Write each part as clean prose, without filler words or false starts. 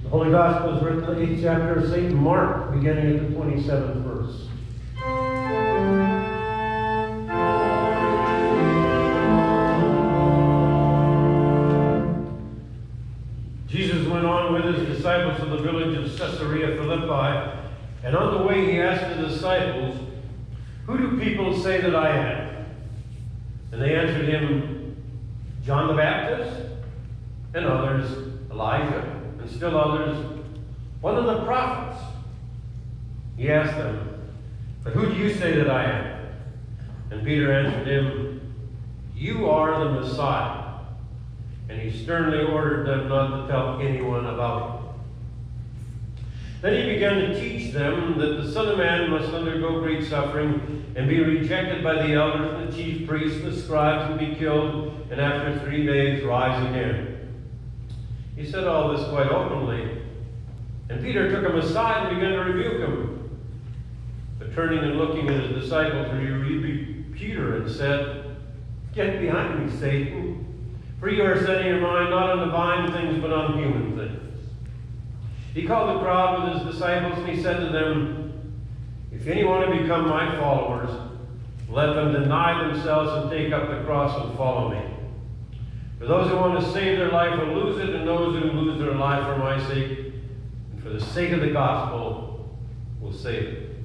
The Holy Gospel is written in the 8th chapter of St. Mark, beginning at the 27th verse. Jesus went on with his disciples to the village of Caesarea Philippi, and on the way he asked the disciples, "Who do people say that I am?" And they answered him, "John the Baptist, and others, Elijah, and still others, one of the prophets." He asked them, "But who do you say that I am?" And Peter answered him, "You are the Messiah." And he sternly ordered them not to tell anyone about it. Then he began to teach them that the Son of Man must undergo great suffering and be rejected by the elders and the chief priests and the scribes and be killed, and after 3 days rise again. He said all this quite openly. And Peter took him aside and began to rebuke him. But turning and looking at his disciples, he rebuked Peter and said, "Get behind me, Satan, for you are setting your mind not on divine things but on human things." He called the crowd with his disciples and he said to them, "If anyone want to become my followers, let them deny themselves and take up the cross and follow me. For those who want to save their life will lose it, and those who lose their life for my sake and for the sake of the gospel will save it.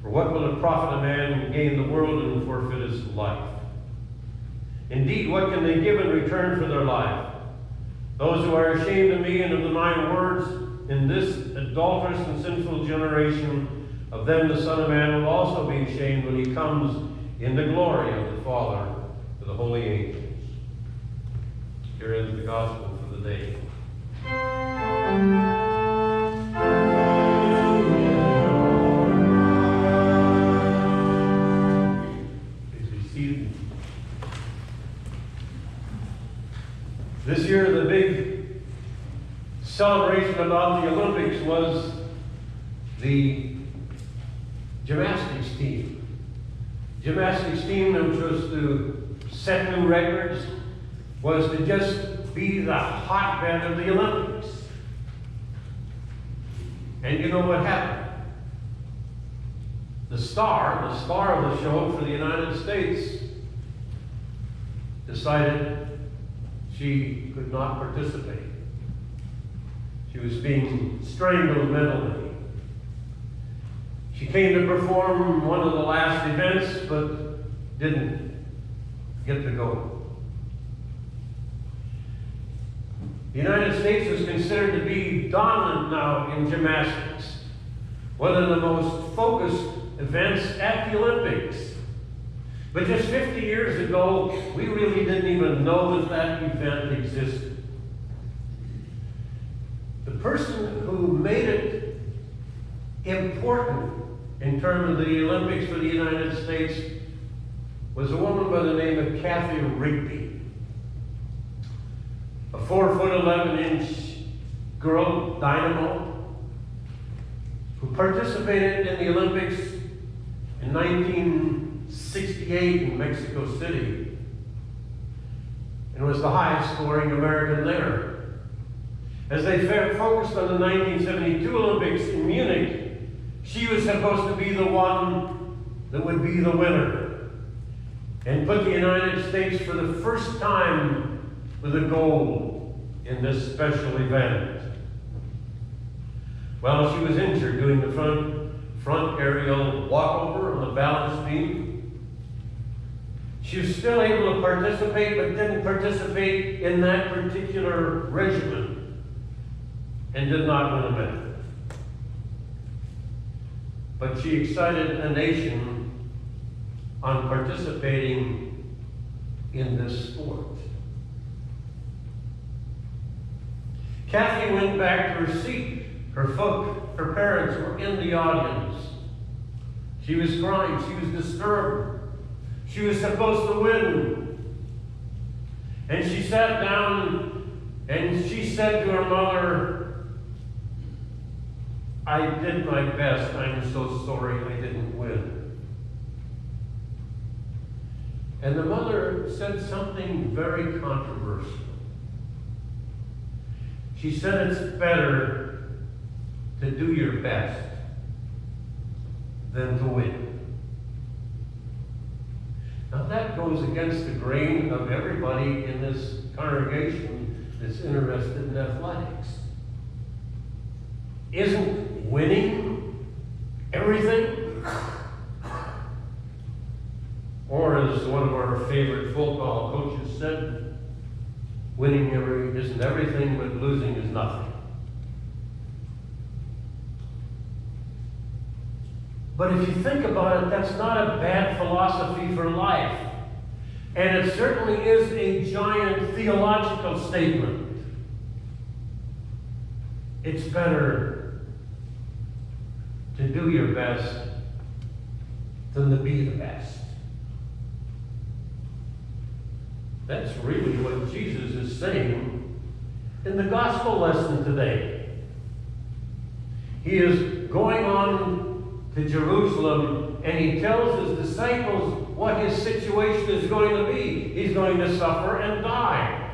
For what will it profit a man who gain the world and forfeit his life? Indeed, what can they give in return for their life? Those who are ashamed of me and of my words in this adulterous and sinful generation, of them the Son of Man will also be ashamed when he comes in the glory of the Father with the holy angels." Here is the gospel for the day. Please be seated. This year, the big celebration about the Olympics was the gymnastics team. Gymnastics team, which was to set new records, was to just be the hotbed of the Olympics. And you know what happened? The star of the show for the United States decided she could not participate. She was being strangled mentally. She came to perform one of the last events, but didn't get to go. The United States was considered to be dominant now in gymnastics, one of the most focused events at the Olympics. But just 50 years ago, we really didn't even know that that event existed. The person who made it important in terms of the Olympics for the United States was a woman by the name of Kathy Rigby, a 4'11" girl, dynamo, who participated in the Olympics in 1968 in Mexico City and was the highest scoring American there. As they focused on the 1972 Olympics in Munich, she was supposed to be the one that would be the winner and put the United States for the first time with a gold in this special event. Well, she was injured doing the front aerial walkover on the balance beam. She was still able to participate, but didn't participate in that particular regimen and did not win a medal. But she excited a nation on participating in this sport. Kathy went back to her seat. Her parents were in the audience. She was crying. She was disturbed. She was supposed to win. And she sat down and she said to her mother, "I did my best. I'm so sorry I didn't win." And the mother said something very controversial. She She said it's better to do your best than to win. Now that goes against the grain of everybody in this congregation that's interested in athletics. Isn't winning everything? Or as one of our favorite football coaches said, winning isn't everything, but losing is nothing. But if you think about it, that's not a bad philosophy for life. And it certainly is a giant theological statement. It's better to do your best than to be the best. That's really what Jesus is saying in the gospel lesson today. He is going on to Jerusalem, and he tells his disciples what his situation is going to be. He's going to suffer and die.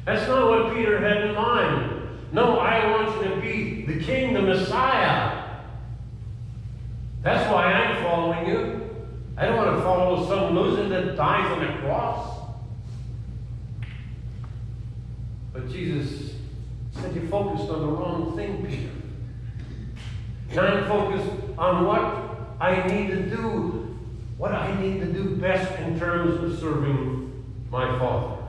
That's not what Peter had in mind. No, I want you to be the king, the Messiah. That's why I'm following you. I don't want to follow some loser that dies on a cross. But Jesus said, you focused on the wrong thing, Peter. And I'm focused on what I need to do, what I need to do best in terms of serving my Father.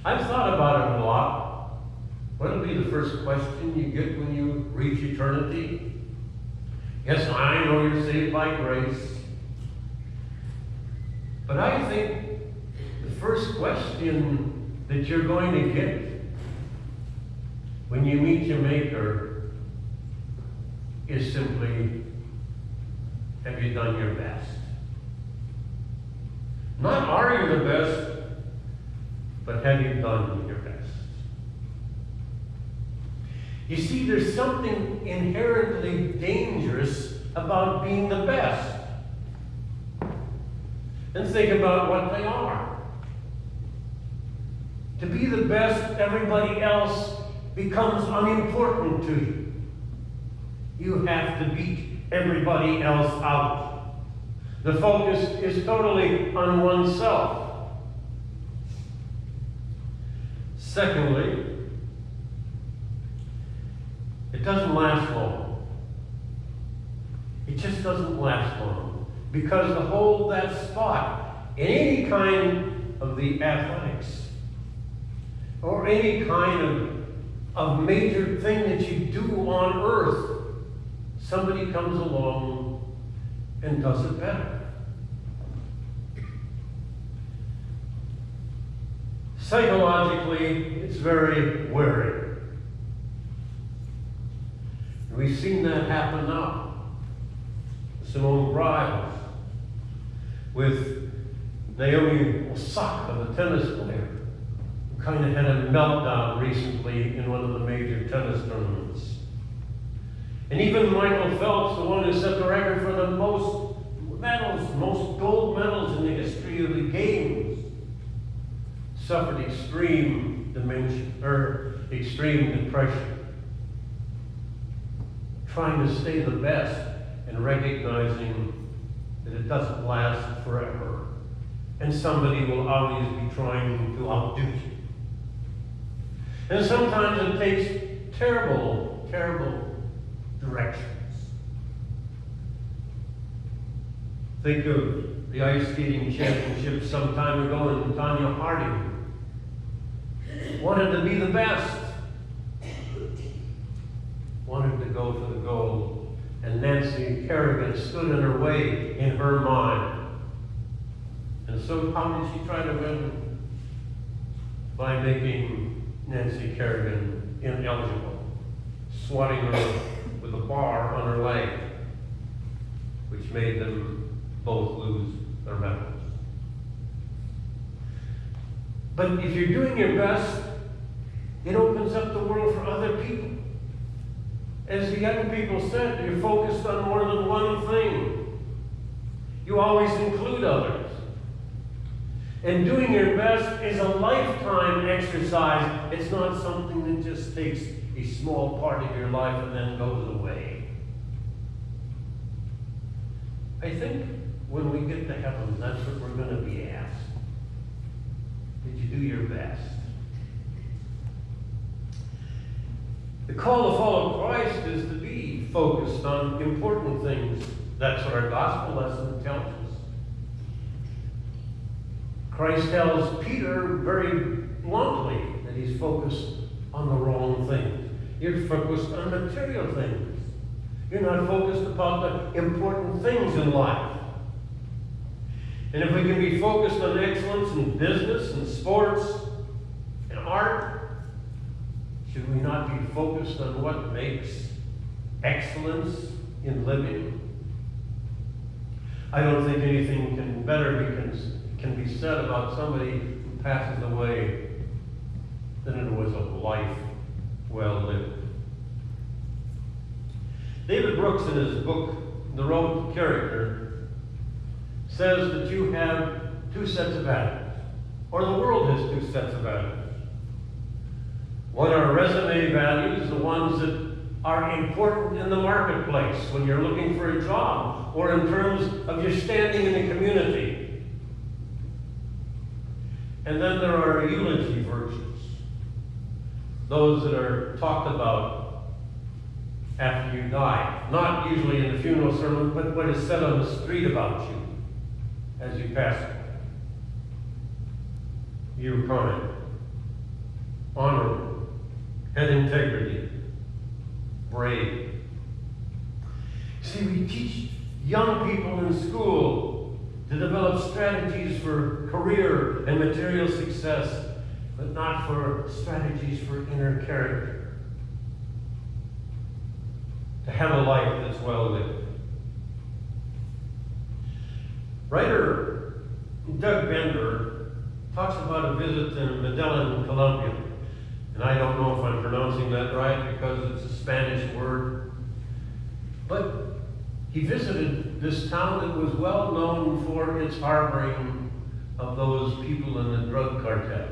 I've thought about it a lot. What'll be the first question you get when you reach eternity? Yes, I know you're saved by grace. But I think the first question that you're going to get when you meet your Maker is simply, have you done your best? Not are you the best, but have you done your best? You see, there's something inherently dangerous about being the best. And think about what they are. To be the best, everybody else becomes unimportant to you. You have to beat everybody else out. The focus is totally on oneself. Secondly, it doesn't last long. It just doesn't last long. Because to hold that spot in any kind of the athletics, or any kind of major thing that you do on earth, somebody comes along and does it better. Psychologically, it's very wearing. We've seen that happen now. Simone Biles, with Naomi Osaka, the tennis player, who kind of had a meltdown recently in one of the major tennis tournaments. And even Michael Phelps, the one who set the record for the most medals, most gold medals in the history of the games, suffered extreme dementia, or extreme depression. Trying to stay the best and recognizing that it doesn't last forever. And somebody will always be trying to outdo you. And sometimes it takes terrible, terrible directions. Think of the ice skating championship some time ago, and Tanya Harding wanted to be the best. Wanted to go for the gold. And Nancy Kerrigan stood in her way in her mind. And so how did she try to win? By making Nancy Kerrigan ineligible, swatting her with a bar on her leg, which made them both lose their medals. But if you're doing your best, it opens up the world for other people. As the young people said, you're focused on more than one thing. You always include others. And doing your best is a lifetime exercise. It's not something that just takes a small part of your life and then goes away. I think when we get to heaven, that's what we're going to be asked. Did you do your best? The call to follow Christ is to be focused on important things. That's what our gospel lesson tells us. Christ tells Peter very bluntly that he's focused on the wrong things. You're focused on material things. You're not focused upon the important things in life. And if we can be focused on excellence in business and sports and art, should we not be focused on what makes excellence in living? I don't think anything can be said about somebody who passes away than it was a life well lived. David Brooks, in his book, The Road to Character, says that you have two sets of atoms, or the world has two sets of atoms. One are resume values, the ones that are important in the marketplace when you're looking for a job, or in terms of your standing in the community. And then there are eulogy virtues, those that are talked about after you die. Not usually in the funeral sermon, but what is said on the street about you as you pass away. You were kind, honorable, had integrity, brave. See, we teach young people in school to develop strategies for career and material success, but not for strategies for inner character. To have a life that's well lived. Writer Doug Bender talks about a visit in Medellin, Colombia. And I don't know if I'm pronouncing that right because it's a Spanish word. But he visited this town that was well known for its harboring of those people in the drug cartels.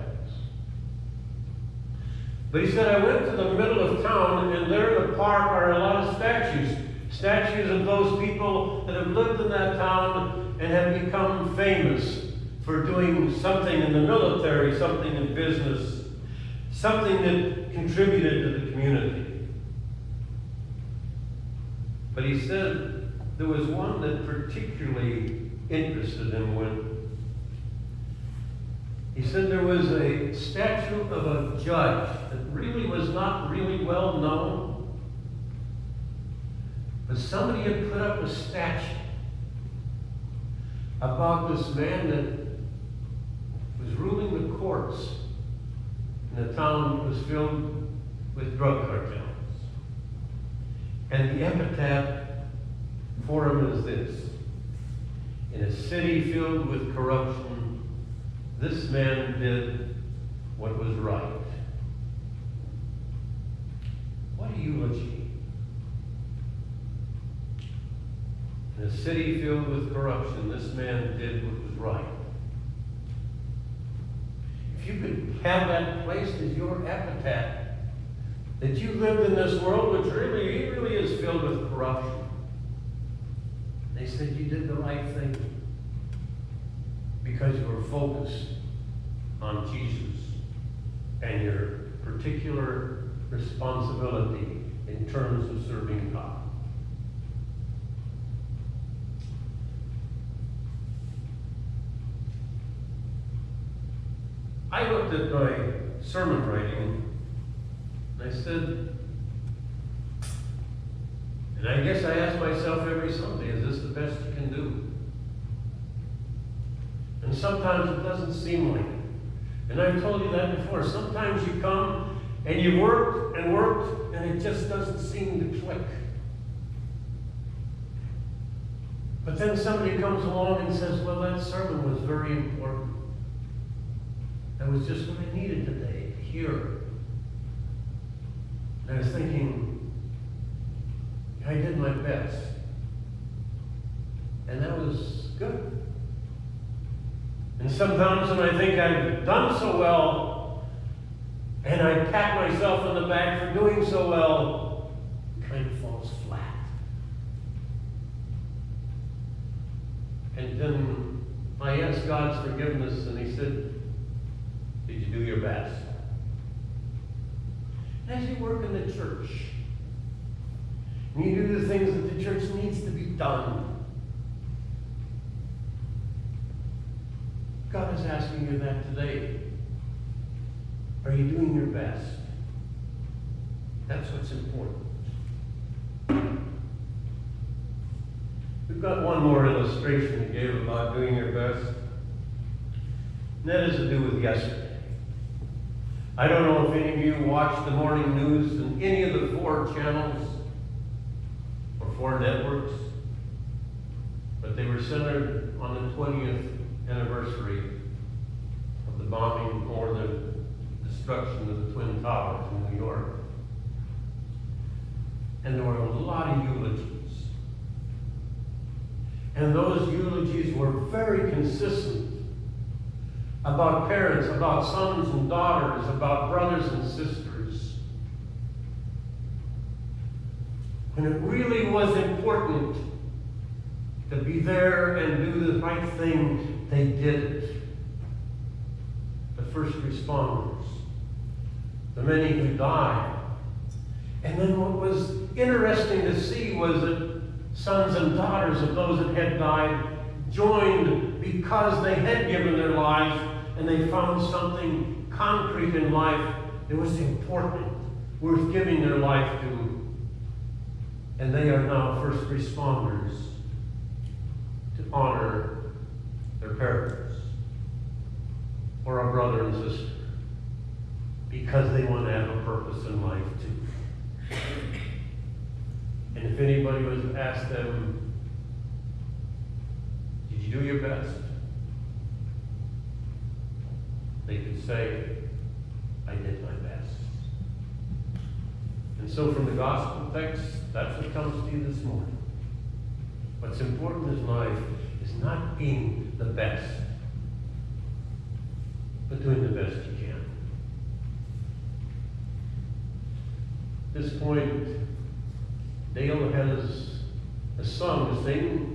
But he said, I went to the middle of town, and there in the park are a lot of statues. Statues of those people that have lived in that town and have become famous for doing something in the military, something in business, something that contributed to the community. But he said there was one that particularly interested him when he said there was a statue of a judge that really was not really well known, but somebody had put up a statue about this man that was ruling the courts in a town that was filled with drug cartels. And the epitaph for him is this: in a city filled with corruption, this man did what was right. What a eulogy. In a city filled with corruption, this man did what was right. If you could have that placed as your epitaph, that you lived in this world which really is filled with corruption. They said you did the right thing because you were focused on Jesus and your particular responsibility in terms of serving God. I looked at my sermon writing and I said, and I guess I ask myself every Sunday, is this the best you can do? And sometimes it doesn't seem like it. And I've told you that before. Sometimes you come and you worked and worked and it just doesn't seem to click. But then somebody comes along and says, well, that sermon was very important. That was just what I needed today to hear. And I was thinking, I did my best. And that was good. And sometimes when I think I've done so well, and I pat myself on the back for doing so well, it kind of falls flat. And then I asked God's forgiveness, and He said, did you do your best? As you work in the church, and you do the things that the church needs to be done, God is asking you that today. Are you doing your best? That's what's important. We've got one more illustration He gave about doing your best. And that has to do with yesterday. I don't know if any of you watched the morning news in any of the 4 channels or 4 networks, but they were centered on the 20th anniversary of the bombing or the destruction of the Twin Towers in New York. And there were a lot of eulogies. And those eulogies were very consistent about parents, about sons and daughters, about brothers and sisters. When it really was important to be there and do the right thing, they did it. The first responders, the many who died. And then what was interesting to see was that sons and daughters of those that had died joined because they had given their lives and they found something concrete in life that was important, worth giving their life to. And they are now first responders to honor their parents or a brother and sister because they want to have a purpose in life too. And if anybody was to ask them, did you do your best? They could say, I did my best. And so from the gospel text, that's what comes to you this morning. What's important in life is not being the best, but doing the best you can. At this point, Dale has sung the same